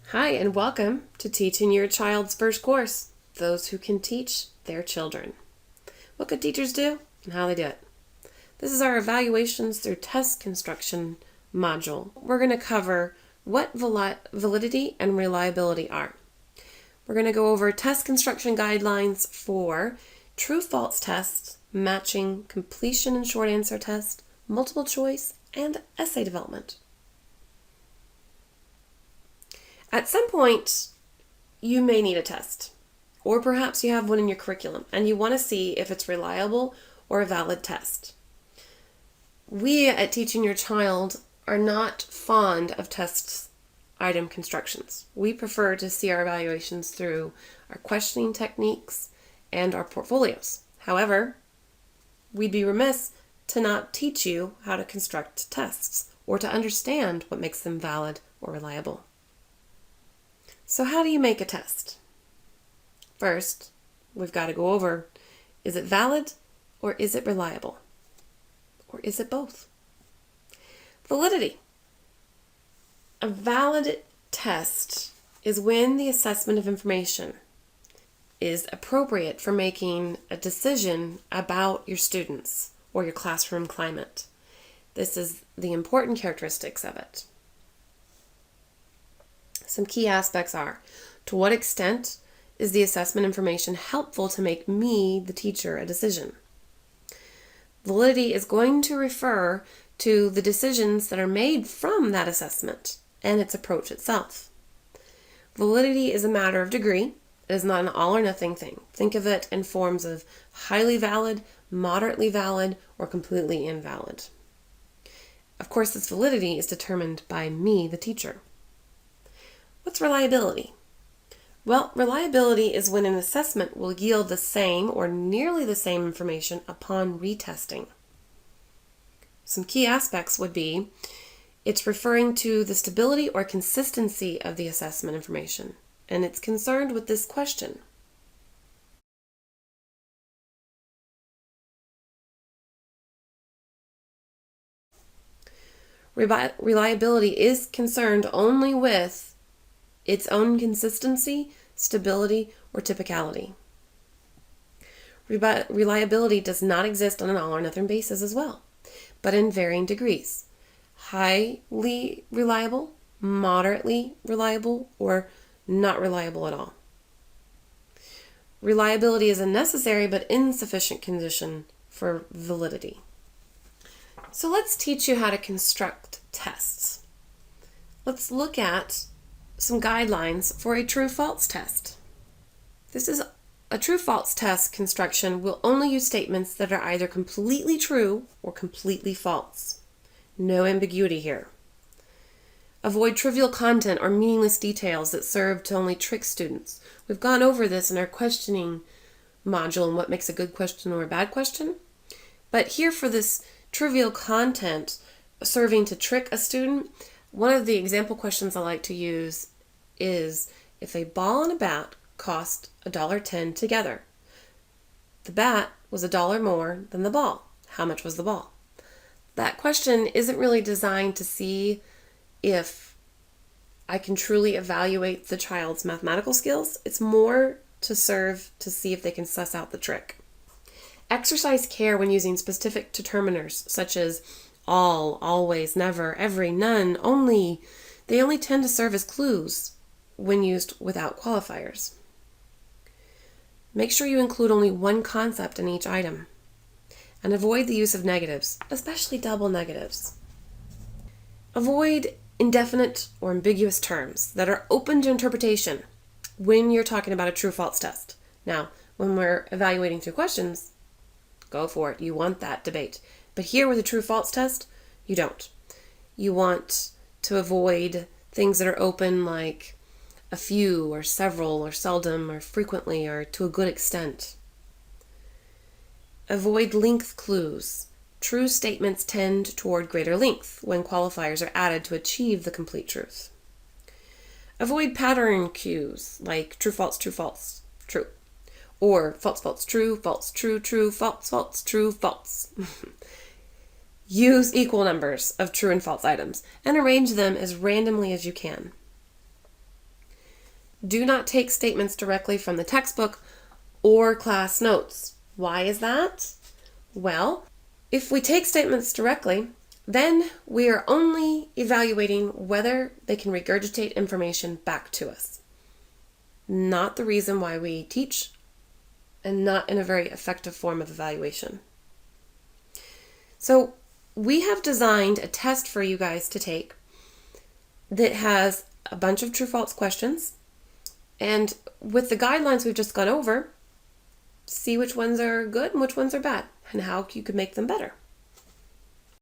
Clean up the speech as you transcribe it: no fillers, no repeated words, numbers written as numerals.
Hi, and welcome to Teaching Your Child's First Course, Those Who Can Teach Their Children. What good teachers do and how they do it. This is our Evaluations Through Test Construction module. We're going to cover what validity and reliability are. We're going to go over test construction guidelines for true-false tests, matching, completion and short answer test, multiple choice, and essay development. At some point, you may need a test, or perhaps you have one in your curriculum and you want to see if it's reliable or a valid test. We at Teaching Your Child are not fond of test item constructions. We prefer to see our evaluations through our questioning techniques and our portfolios. However, we'd be remiss to not teach you how to construct tests or to understand what makes them valid or reliable. So how do you make a test? First, we've got to go over, is it valid or is it reliable? Or is it both? Validity. A valid test is when the assessment of information is appropriate for making a decision about your students or your classroom climate. This is the important characteristics of it. Some key aspects are, to what extent is the assessment information helpful to make me, the teacher, a decision? Validity is going to refer to the decisions that are made from that assessment and its approach itself. Validity is a matter of degree. It is not an all or nothing thing. Think of it in forms of highly valid, moderately valid, or completely invalid. Of course, this validity is determined by me, the teacher. What's reliability? Well, reliability is when an assessment will yield the same or nearly the same information upon retesting. Some key aspects would be, it's referring to the stability or consistency of the assessment information, and it's concerned with this question. Reliability is concerned only with its own consistency, stability, or typicality. Reliability does not exist on an all or nothing basis as well, but in varying degrees. Highly reliable, moderately reliable, or not reliable at all. Reliability is a necessary but insufficient condition for validity. So let's teach you how to construct tests. Let's look at some guidelines for a true-false test. This is a true-false test construction will only use statements that are either completely true or completely false. No ambiguity here. Avoid trivial content or meaningless details that serve to only trick students. We've gone over this in our questioning module and what makes a good question or a bad question. But here for this trivial content serving to trick a student, one of the example questions I like to use is, if a ball and a bat cost $1.10 together, the bat was $1 more than the ball. How much was the ball? That question isn't really designed to see if I can truly evaluate the child's mathematical skills. It's more to serve to see if they can suss out the trick. Exercise care when using specific determiners such as all, always, never, every, none, only. They only tend to serve as clues when used without qualifiers. Make sure you include only one concept in each item. And avoid the use of negatives, especially double negatives. Avoid indefinite or ambiguous terms that are open to interpretation when you're talking about a true-false test. Now, when we're evaluating through questions, go for it. You want that debate. But here with a true-false test, you don't. You want to avoid things that are open like a few or several or seldom or frequently or to a good extent. Avoid length clues. True statements tend toward greater length when qualifiers are added to achieve the complete truth. Avoid pattern cues like true, false, true. Or false, false, true, true, false, false, true, false. Use equal numbers of true and false items and arrange them as randomly as you can. Do not take statements directly from the textbook or class notes. Why is that? Well, if we take statements directly, then we are only evaluating whether they can regurgitate information back to us. Not the reason why we teach, and not in a very effective form of evaluation. So we have designed a test for you guys to take that has a bunch of true-false questions, and with the guidelines we've just gone over, see which ones are good and which ones are bad, and how you could make them better.